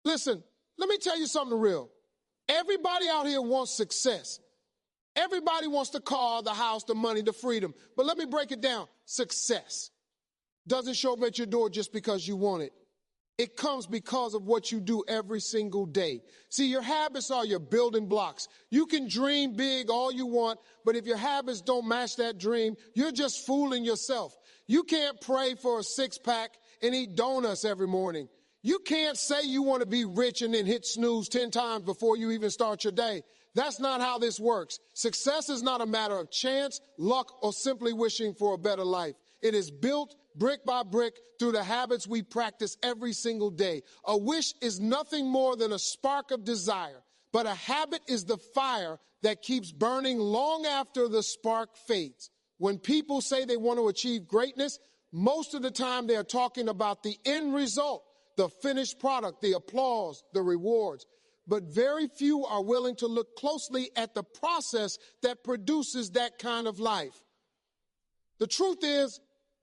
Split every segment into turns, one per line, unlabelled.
Listen, let me tell you something real. Everybody out here wants success. Everybody wants the car, the house, the money, the freedom. But let me break it down. Success doesn't show up at your door just because you want it. It comes because of what you do every single day. See, your habits are your building blocks. You can dream big all you want, but if your habits don't match that dream, you're just fooling yourself. You can't pray for a six-pack and eat donuts every morning. You can't say you want to be rich and then hit snooze 10 times before you even start your day. That's not how this works. Success is not a matter of chance, luck, or simply wishing for a better life. It is built brick by brick through the habits we practice every single day. A wish is nothing more than a spark of desire, but a habit is the fire that keeps burning long after the spark fades. When people say they want to achieve greatness, most of the time they are talking about the end result, the finished product, the applause, the rewards. But very few are willing to look closely at the process that produces that kind of life. The truth is,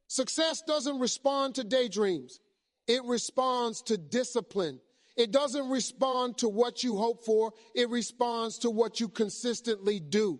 success doesn't respond to daydreams. It responds to discipline. It doesn't respond to what you hope for. It responds to what you consistently do.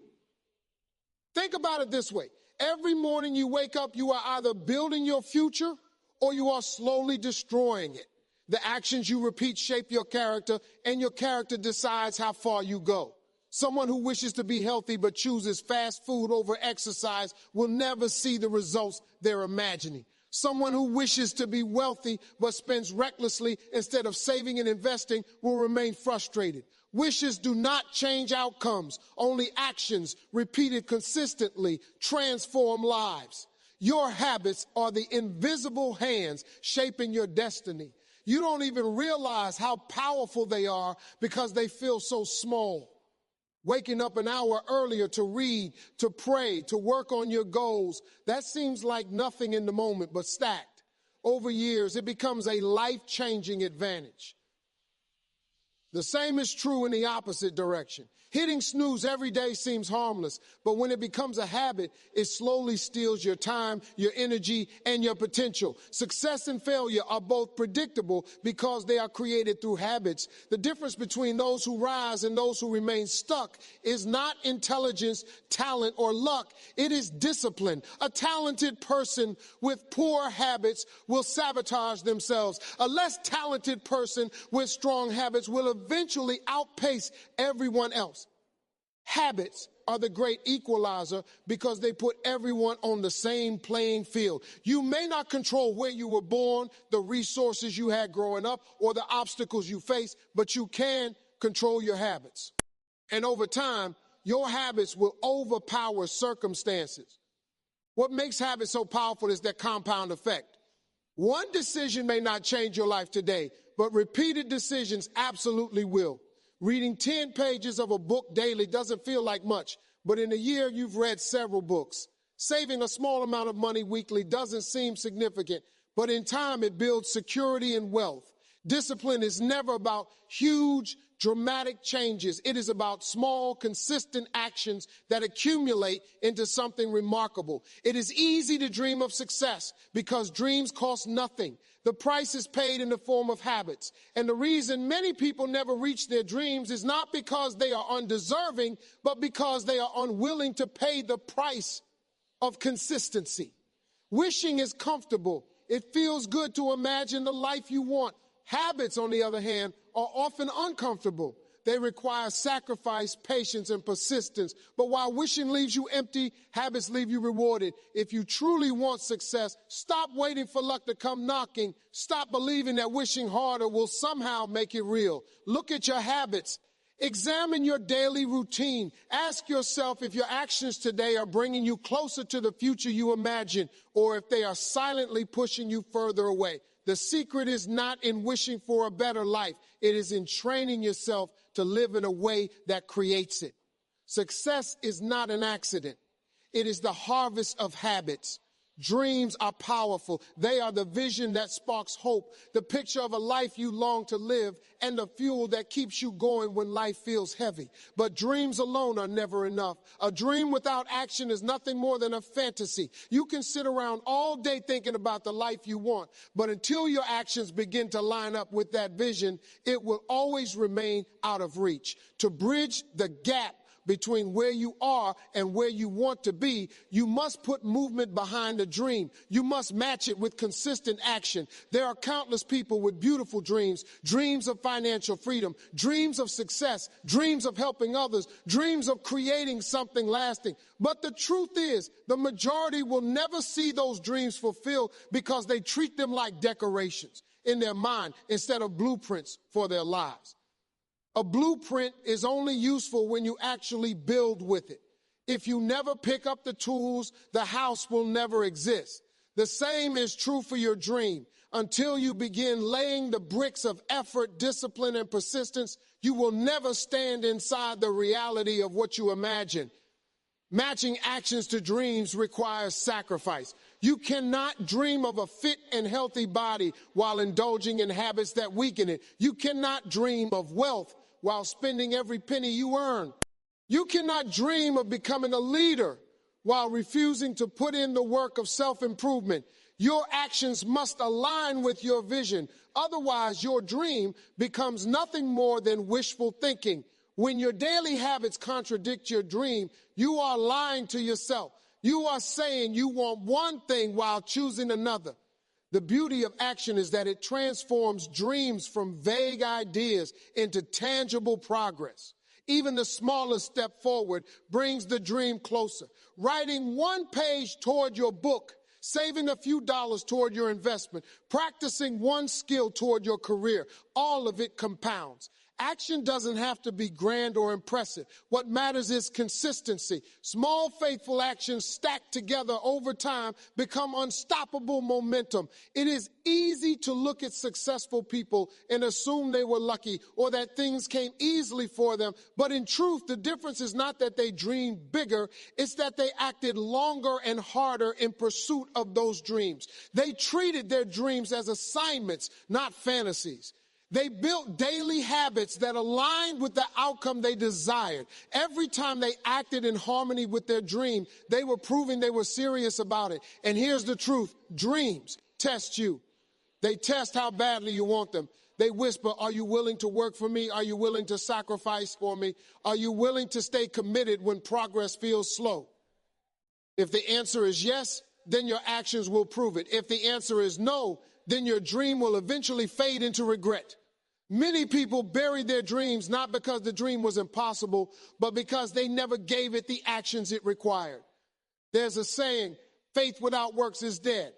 Think about it this way. Every morning you wake up, you are either building your future or you are slowly destroying it. The actions you repeat shape your character, and your character decides how far you go. Someone who wishes to be healthy but chooses fast food over exercise will never see the results they're imagining. Someone who wishes to be wealthy but spends recklessly instead of saving and investing will remain frustrated. Wishes do not change outcomes. Only actions repeated consistently transform lives. Your habits are the invisible hands shaping your destiny. You don't even realize how powerful they are because they feel so small. Waking up an hour earlier to read, to pray, to work on your goals, that seems like nothing in the moment, but stacked over years, it becomes a life-changing advantage. The same is true in the opposite direction. Hitting snooze every day seems harmless, but when it becomes a habit, it slowly steals your time, your energy, and your potential. Success and failure are both predictable because they are created through habits. The difference between those who rise and those who remain stuck is not intelligence, talent, or luck. It is discipline. A talented person with poor habits will sabotage themselves. A less talented person with strong habits will eventually outpace everyone else. Habits are the great equalizer because they put everyone on the same playing field. You may not control where you were born, the resources you had growing up, or the obstacles you face, but you can control your habits. And over time, your habits will overpower circumstances. What makes habits so powerful is their compound effect. One decision may not change your life today, but repeated decisions absolutely will. Reading 10 pages of a book daily doesn't feel like much, but in a year you've read several books. Saving a small amount of money weekly doesn't seem significant, but in time it builds security and wealth. Discipline is never about huge, dramatic changes. It is about small, consistent actions that accumulate into something remarkable. It is easy to dream of success because dreams cost nothing. The price is paid in the form of habits. And the reason many people never reach their dreams is not because they are undeserving, but because they are unwilling to pay the price of consistency. Wishing is comfortable. It feels good to imagine the life you want. Habits, on the other hand, are often uncomfortable. They require sacrifice, patience, and persistence. But while wishing leaves you empty, habits leave you rewarded. If you truly want success, stop waiting for luck to come knocking. Stop believing that wishing harder will somehow make it real. Look at your habits. Examine your daily routine. Ask yourself if your actions today are bringing you closer to the future you imagine, or if they are silently pushing you further away. The secret is not in wishing for a better life. It is in training yourself to live in a way that creates it. Success is not an accident. It is the harvest of habits. Dreams are powerful. They are the vision that sparks hope, the picture of a life you long to live, and the fuel that keeps you going when life feels heavy. But dreams alone are never enough. A dream without action is nothing more than a fantasy. You can sit around all day thinking about the life you want, but until your actions begin to line up with that vision, it will always remain out of reach. To bridge the gap between where you are and where you want to be, you must put movement behind the dream. You must match it with consistent action. There are countless people with beautiful dreams, dreams of financial freedom, dreams of success, dreams of helping others, dreams of creating something lasting. But the truth is, the majority will never see those dreams fulfilled because they treat them like decorations in their mind instead of blueprints for their lives. A blueprint is only useful when you actually build with it. If you never pick up the tools, the house will never exist. The same is true for your dream. Until you begin laying the bricks of effort, discipline, and persistence, you will never stand inside the reality of what you imagine. Matching actions to dreams requires sacrifice. You cannot dream of a fit and healthy body while indulging in habits that weaken it. You cannot dream of wealth while spending every penny you earn. You cannot dream of becoming a leader while refusing to put in the work of self-improvement. Your actions must align with your vision. Otherwise, your dream becomes nothing more than wishful thinking. When your daily habits contradict your dream, you are lying to yourself. You are saying you want one thing while choosing another. The beauty of action is that it transforms dreams from vague ideas into tangible progress. Even the smallest step forward brings the dream closer. Writing one page toward your book, saving a few dollars toward your investment, practicing one skill toward your career, all of it compounds. Action doesn't have to be grand or impressive. What matters is consistency. Small, faithful actions stacked together over time become unstoppable momentum. It is easy to look at successful people and assume they were lucky or that things came easily for them. But in truth, the difference is not that they dreamed bigger. It's that they acted longer and harder in pursuit of those dreams. They treated their dreams as assignments, not fantasies. They built daily habits that aligned with the outcome they desired. Every time they acted in harmony with their dream, they were proving they were serious about it. And here's the truth. Dreams test you. They test how badly you want them. They whisper, are you willing to work for me? Are you willing to sacrifice for me? Are you willing to stay committed when progress feels slow? If the answer is yes, then your actions will prove it. If the answer is no, then your dream will eventually fade into regret. Many people bury their dreams not because the dream was impossible, but because they never gave it the actions it required. There's a saying, faith without works is dead.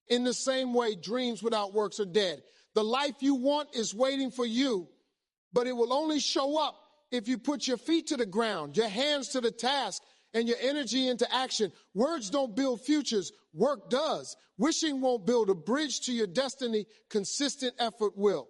In the same way, dreams without works are dead. The life you want is waiting for you, but it will only show up if you put your feet to the ground, your hands to the task, and your energy into action. Words don't build futures. Work does. Wishing won't build a bridge to your destiny. Consistent effort will.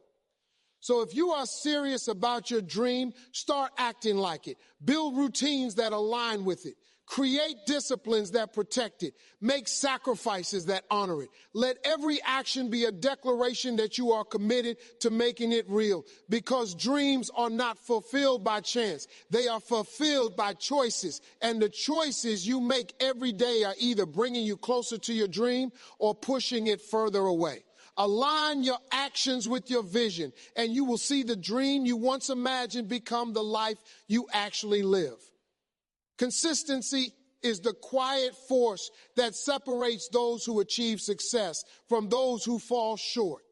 So if you are serious about your dream, start acting like it. Build routines that align with it. Create disciplines that protect it. Make sacrifices that honor it. Let every action be a declaration that you are committed to making it real. Because dreams are not fulfilled by chance. They are fulfilled by choices. And the choices you make every day are either bringing you closer to your dream or pushing it further away. Align your actions with your vision, and you will see the dream you once imagined become the life you actually live. Consistency is the quiet force that separates those who achieve success from those who fall short.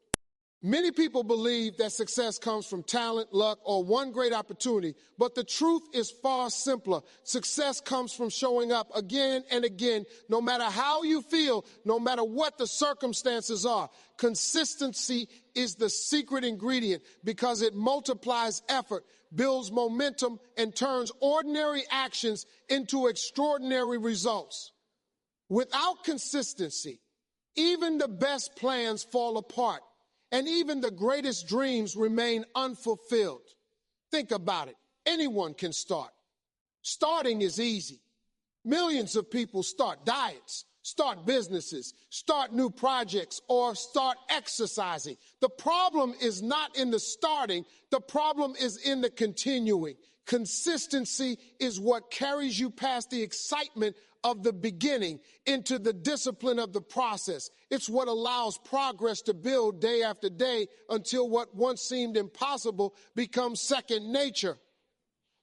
Many people believe that success comes from talent, luck, or one great opportunity, but the truth is far simpler. Success comes from showing up again and again, no matter how you feel, no matter what the circumstances are. Consistency is the secret ingredient because it multiplies effort, builds momentum, and turns ordinary actions into extraordinary results. Without consistency, even the best plans fall apart. And even the greatest dreams remain unfulfilled. Think about it. Anyone can start. Starting is easy. Millions of people start diets, start businesses, start new projects, or start exercising. The problem is not in the starting. The problem is in the continuing. Consistency is what carries you past the excitement of the beginning into the discipline of the process. It's what allows progress to build day after day until what once seemed impossible becomes second nature.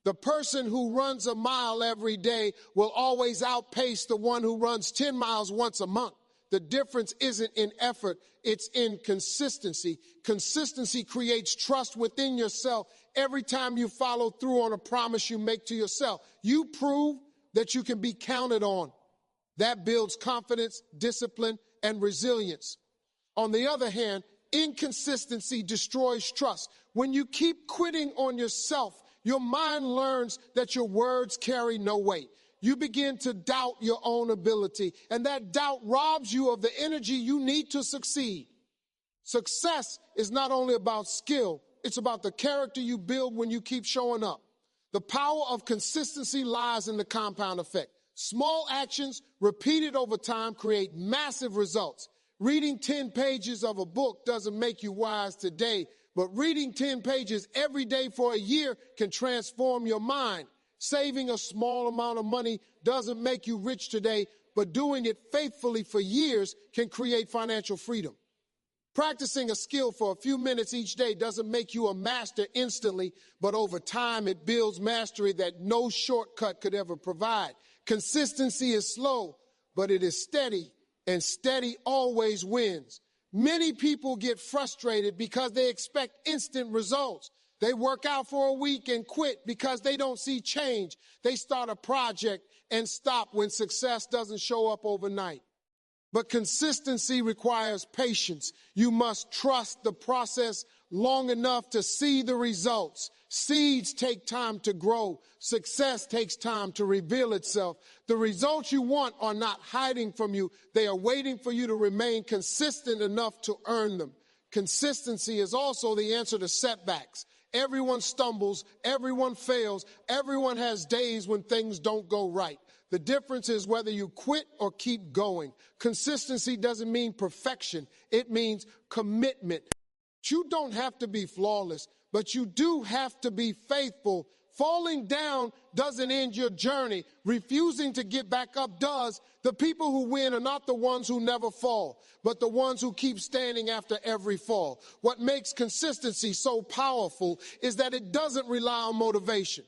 The person who runs a mile every day will always outpace the one who runs 10 miles once a month. The difference isn't in effort, it's in consistency. Consistency creates trust within yourself. Every time you follow through on a promise you make to yourself, you prove that you can be counted on. That builds confidence, discipline, and resilience. On the other hand, inconsistency destroys trust. When you keep quitting on yourself, your mind learns that your words carry no weight. You begin to doubt your own ability, and that doubt robs you of the energy you need to succeed. Success is not only about skill, it's about the character you build when you keep showing up. The power of consistency lies in the compound effect. Small actions repeated over time create massive results. Reading 10 pages of a book doesn't make you wise today, but reading 10 pages every day for a year can transform your mind. Saving a small amount of money doesn't make you rich today, but doing it faithfully for years can create financial freedom. Practicing a skill for a few minutes each day doesn't make you a master instantly, but over time it builds mastery that no shortcut could ever provide. Consistency is slow, but it is steady, and steady always wins. Many people get frustrated because they expect instant results. They work out for a week and quit because they don't see change. They start a project and stop when success doesn't show up overnight. But consistency requires patience. You must trust the process long enough to see the results. Seeds take time to grow. Success takes time to reveal itself. The results you want are not hiding from you. They are waiting for you to remain consistent enough to earn them. Consistency is also the answer to setbacks. Everyone stumbles, everyone fails, everyone has days when things don't go right. The difference is whether you quit or keep going. Consistency doesn't mean perfection. It means commitment. You don't have to be flawless, but you do have to be faithful. Falling down doesn't end your journey. Refusing to get back up does. The people who win are not the ones who never fall, but the ones who keep standing after every fall. What makes consistency so powerful is that it doesn't rely on motivation.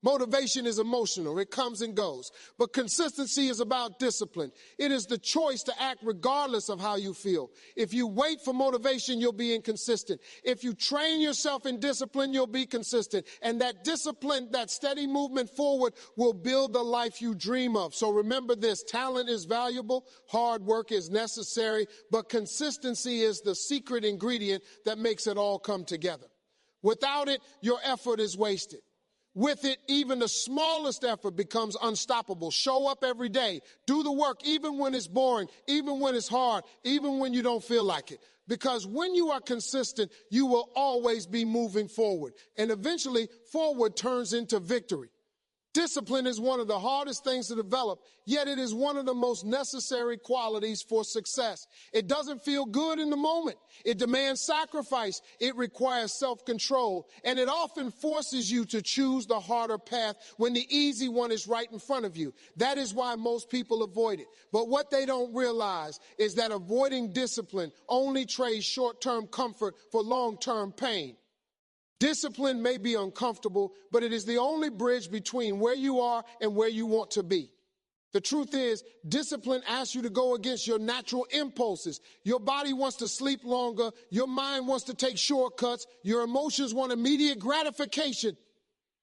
Motivation is emotional. It comes and goes. But consistency is about discipline. It is the choice to act regardless of how you feel. If you wait for motivation, you'll be inconsistent. If you train yourself in discipline, you'll be consistent. And that discipline, that steady movement forward will build the life you dream of. So remember this, talent is valuable, hard work is necessary, but consistency is the secret ingredient that makes it all come together. Without it, your effort is wasted. With it, even the smallest effort becomes unstoppable. Show up every day. Do the work even when it's boring, even when it's hard, even when you don't feel like it. Because when you are consistent, you will always be moving forward. And eventually, forward turns into victory. Discipline is one of the hardest things to develop, yet it is one of the most necessary qualities for success. It doesn't feel good in the moment. It demands sacrifice. It requires self-control, and it often forces you to choose the harder path when the easy one is right in front of you. That is why most people avoid it. But what they don't realize is that avoiding discipline only trades short-term comfort for long-term pain. Discipline may be uncomfortable, but it is the only bridge between where you are and where you want to be. The truth is, discipline asks you to go against your natural impulses. Your body wants to sleep longer. Your mind wants to take shortcuts. Your emotions want immediate gratification.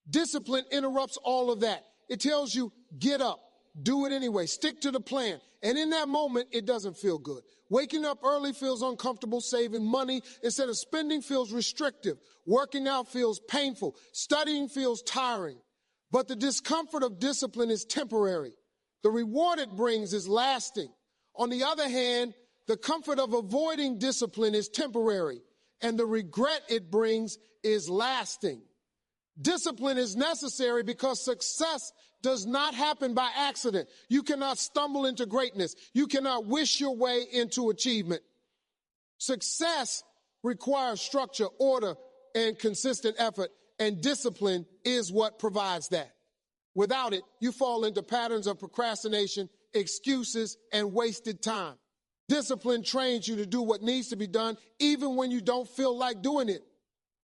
Discipline interrupts all of that. It tells you, get up, do it anyway, stick to the plan. And in that moment, it doesn't feel good. Waking up early feels uncomfortable. Saving money instead of spending feels restrictive. Working out feels painful. Studying feels tiring. But the discomfort of discipline is temporary. The reward it brings is lasting. On the other hand, the comfort of avoiding discipline is temporary, and the regret it brings is lasting. Discipline is necessary because success does not happen by accident. You cannot stumble into greatness. You cannot wish your way into achievement. Success requires structure, order, and consistent effort, and discipline is what provides that. Without it, you fall into patterns of procrastination, excuses, and wasted time. Discipline trains you to do what needs to be done even when you don't feel like doing it.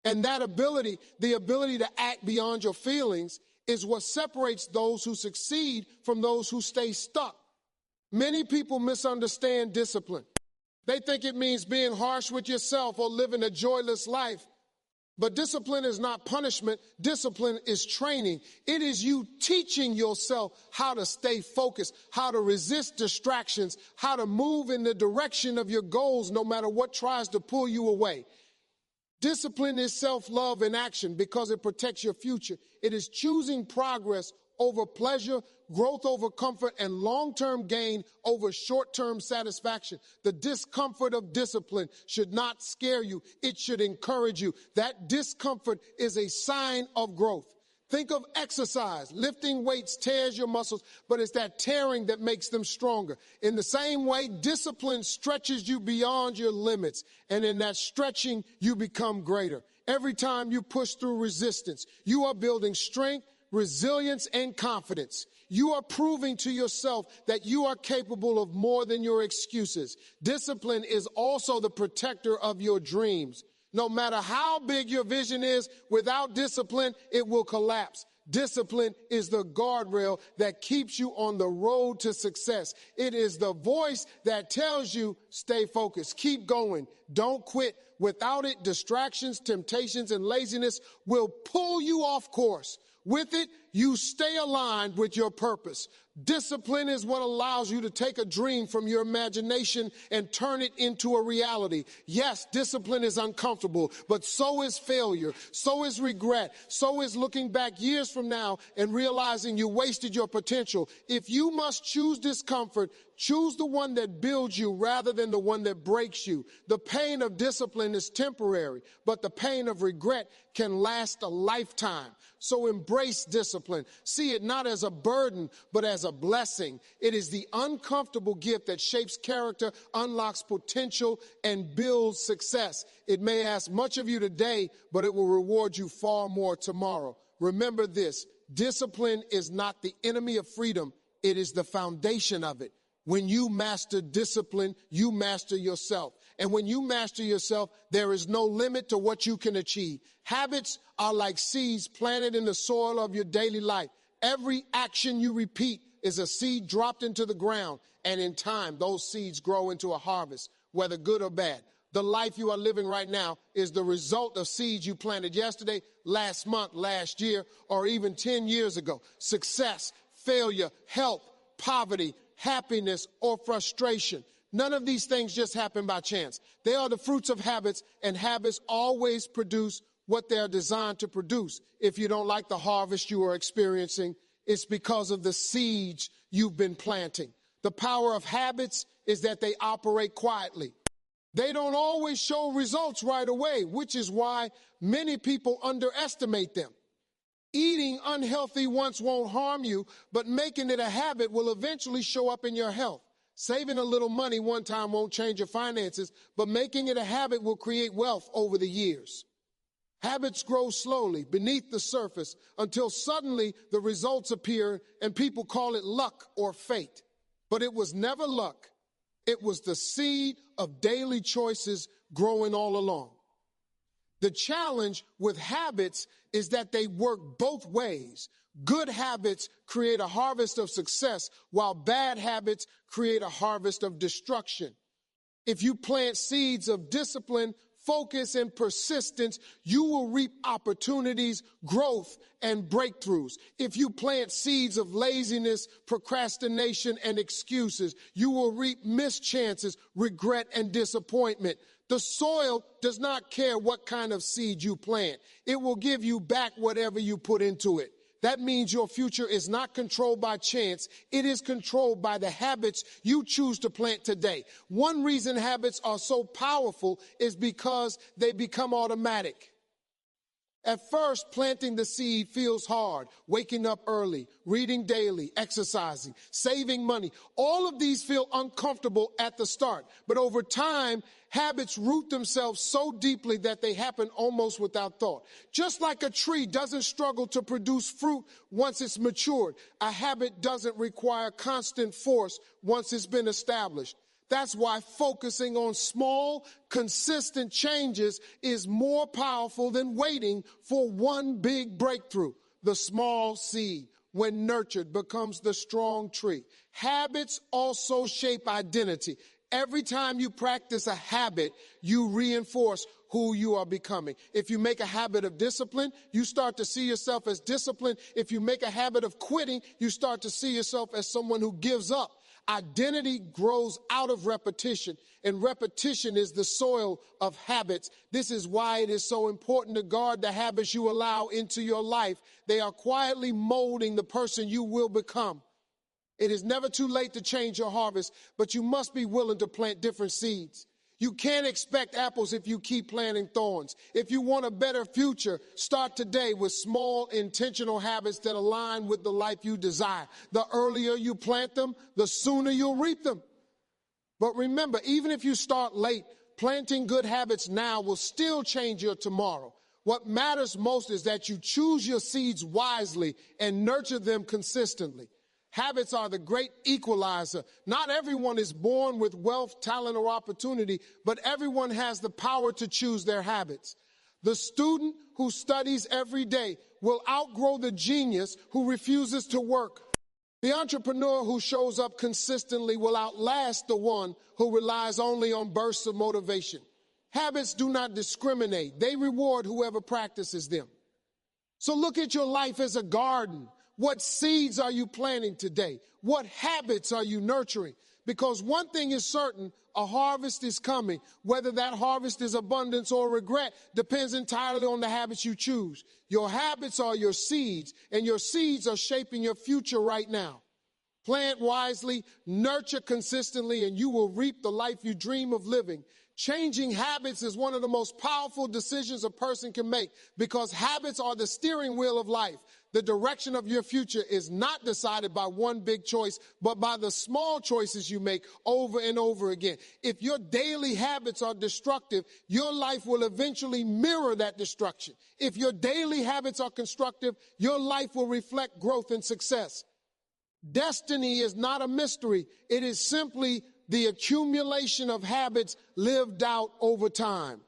And that ability, the ability to act beyond your feelings, is what separates those who succeed from those who stay stuck. Many people misunderstand discipline. They think it means being harsh with yourself or living a joyless life. But discipline is not punishment. Discipline is training. It is you teaching yourself how to stay focused, how to resist distractions, how to move in the direction of your goals no matter what tries to pull you away. Discipline is self-love in action because it protects your future. It is choosing progress over pleasure, growth over comfort, and long-term gain over short-term satisfaction. The discomfort of discipline should not scare you. It should encourage you. That discomfort is a sign of growth. Think of exercise. Lifting weights tears your muscles, but it's that tearing that makes them stronger. In the same way, discipline stretches you beyond your limits, and in that stretching, you become greater. Every time you push through resistance, you are building strength, resilience, and confidence. You are proving to yourself that you are capable of more than your excuses. Discipline is also the protector of your dreams. No matter how big your vision is, without discipline, it will collapse. Discipline is the guardrail that keeps you on the road to success. It is the voice that tells you, stay focused, keep going, don't quit. Without it, distractions, temptations, and laziness will pull you off course. With it, you stay aligned with your purpose. Discipline is what allows you to take a dream from your imagination and turn it into a reality. Yes, discipline is uncomfortable, but so is failure, so is regret, so is looking back years from now and realizing you wasted your potential. If you must choose discomfort, choose the one that builds you rather than the one that breaks you. The pain of discipline is temporary, but the pain of regret can last a lifetime. So embrace discipline. See it not as a burden, but as a blessing. It is the uncomfortable gift that shapes character, unlocks potential, and builds success. It may ask much of you today, but it will reward you far more tomorrow. Remember this, discipline is not the enemy of freedom. It is the foundation of it. When you master discipline, you master yourself. And when you master yourself, there is no limit to what you can achieve. Habits are like seeds planted in the soil of your daily life. Every action you repeat is a seed dropped into the ground. And in time, those seeds grow into a harvest, whether good or bad. The life you are living right now is the result of seeds you planted yesterday, last month, last year, or even 10 years ago. Success, failure, health, poverty, happiness, or frustration. None of these things just happen by chance. They are the fruits of habits, and habits always produce what they are designed to produce. If you don't like the harvest you are experiencing, it's because of the seeds you've been planting. The power of habits is that they operate quietly. They don't always show results right away, which is why many people underestimate them. Eating unhealthy once won't harm you, but making it a habit will eventually show up in your health. Saving a little money one time won't change your finances, but making it a habit will create wealth over the years. Habits grow slowly beneath the surface until suddenly the results appear and people call it luck or fate. But it was never luck. It was the seed of daily choices growing all along. The challenge with habits is that they work both ways. Good habits create a harvest of success, while bad habits create a harvest of destruction. If you plant seeds of discipline, focus, and persistence, you will reap opportunities, growth, and breakthroughs. If you plant seeds of laziness, procrastination, and excuses, you will reap missed chances, regret, and disappointment. The soil does not care what kind of seed you plant. It will give you back whatever you put into it. That means your future is not controlled by chance. It is controlled by the habits you choose to plant today. One reason habits are so powerful is because they become automatic. At first, planting the seed feels hard. Waking up early, reading daily, exercising, saving money. All of these feel uncomfortable at the start. But over time, habits root themselves so deeply that they happen almost without thought. Just like a tree doesn't struggle to produce fruit once it's matured, a habit doesn't require constant force once it's been established. That's why focusing on small, consistent changes is more powerful than waiting for one big breakthrough. The small seed, when nurtured, becomes the strong tree. Habits also shape identity. Every time you practice a habit, you reinforce who you are becoming. If you make a habit of discipline, you start to see yourself as disciplined. If you make a habit of quitting, you start to see yourself as someone who gives up. Identity grows out of repetition, and repetition is the soil of habits. This is why it is so important to guard the habits you allow into your life. They are quietly molding the person you will become. It is never too late to change your harvest, but you must be willing to plant different seeds. You can't expect apples if you keep planting thorns. If you want a better future, start today with small, intentional habits that align with the life you desire. The earlier you plant them, the sooner you'll reap them. But remember, even if you start late, planting good habits now will still change your tomorrow. What matters most is that you choose your seeds wisely and nurture them consistently. Habits are the great equalizer. Not everyone is born with wealth, talent, or opportunity, but everyone has the power to choose their habits. The student who studies every day will outgrow the genius who refuses to work. The entrepreneur who shows up consistently will outlast the one who relies only on bursts of motivation. Habits do not discriminate. They reward whoever practices them. So look at your life as a garden. What seeds are you planting today? What habits are you nurturing? Because one thing is certain, a harvest is coming. Whether that harvest is abundance or regret depends entirely on the habits you choose. Your habits are your seeds, and your seeds are shaping your future right now. Plant wisely, nurture consistently, and you will reap the life you dream of living. Changing habits is one of the most powerful decisions a person can make because habits are the steering wheel of life. The direction of your future is not decided by one big choice, but by the small choices you make over and over again. If your daily habits are destructive, your life will eventually mirror that destruction. If your daily habits are constructive, your life will reflect growth and success. Destiny is not a mystery. It is simply the accumulation of habits lived out over time.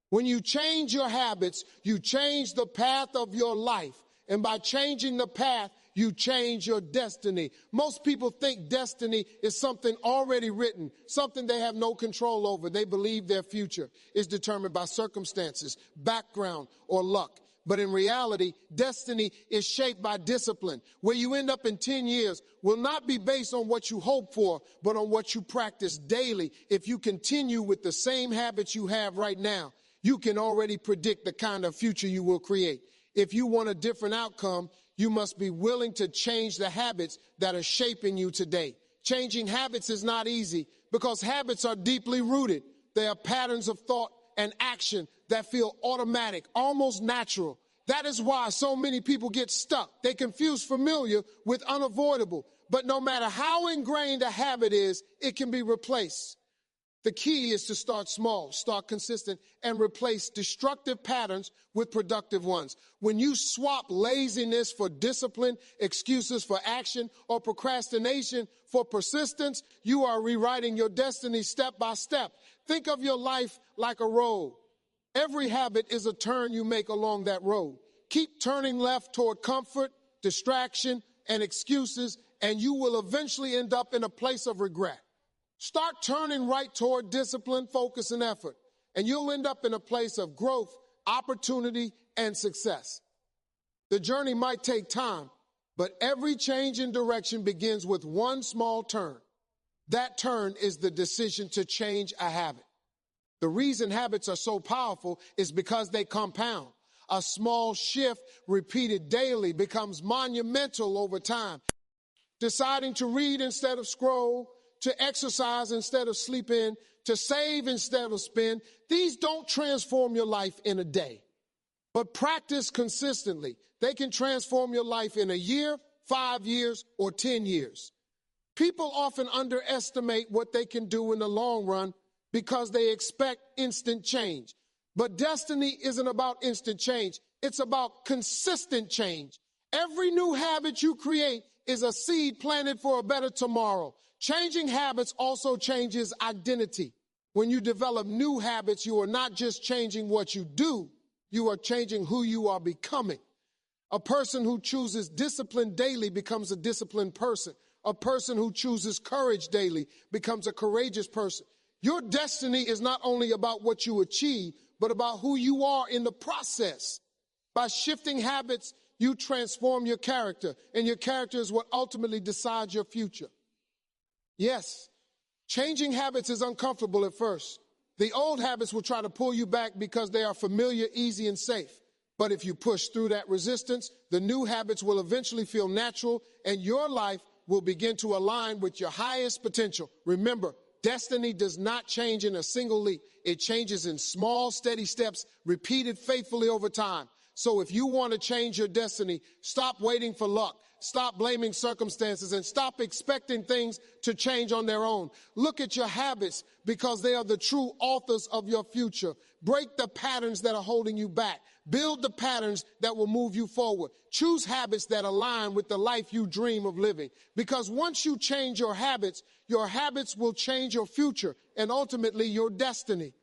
When you change your habits, you change the path of your life. And by changing the path, you change your destiny. Most people think destiny is something already written, something they have no control over. They believe their future is determined by circumstances, background, or luck. But in reality, destiny is shaped by discipline. Where you end up in 10 years will not be based on what you hope for, but on what you practice daily. If you continue with the same habits you have right now, you can already predict the kind of future you will create. If you want a different outcome, you must be willing to change the habits that are shaping you today. Changing habits is not easy because habits are deeply rooted. They are patterns of thought and action that feel automatic, almost natural. That is why so many people get stuck. They confuse familiar with unavoidable. But no matter how ingrained a habit is, it can be replaced. The key is to start small, start consistent, and replace destructive patterns with productive ones. When you swap laziness for discipline, excuses for action, or procrastination for persistence, you are rewriting your destiny step by step. Think of your life like a road. Every habit is a turn you make along that road. Keep turning left toward comfort, distraction, and excuses, and you will eventually end up in a place of regret. Start turning right toward discipline, focus, and effort, and you'll end up in a place of growth, opportunity, and success. The journey might take time, but every change in direction begins with one small turn. That turn is the decision to change a habit. The reason habits are so powerful is because they compound. A small shift repeated daily becomes monumental over time. Deciding to read instead of scroll, to exercise instead of sleep in, to save instead of spend, these don't transform your life in a day. but practice consistently. They can transform your life in a year, 5 years, or 10 years. People often underestimate what they can do in the long run because they expect instant change. But destiny isn't about instant change. It's about consistent change. Every new habit you create is a seed planted for a better tomorrow. Changing habits also changes identity. When you develop new habits, you are not just changing what you do, you are changing who you are becoming. A person who chooses discipline daily becomes a disciplined person. A person who chooses courage daily becomes a courageous person. Your destiny is not only about what you achieve, but about who you are in the process. By shifting habits, you transform your character, and your character is what ultimately decides your future. Yes, changing habits is uncomfortable at first. The old habits will try to pull you back because they are familiar, easy, and safe. But if you push through that resistance, the new habits will eventually feel natural, and your life will begin to align with your highest potential. Remember, destiny does not change in a single leap. It changes in small, steady steps, repeated faithfully over time. So if you want to change your destiny, stop waiting for luck. Stop blaming circumstances and stop expecting things to change on their own. Look at your habits because they are the true authors of your future. Break the patterns that are holding you back. Build the patterns that will move you forward. Choose habits that align with the life you dream of living. Because once you change your habits will change your future and ultimately your destiny.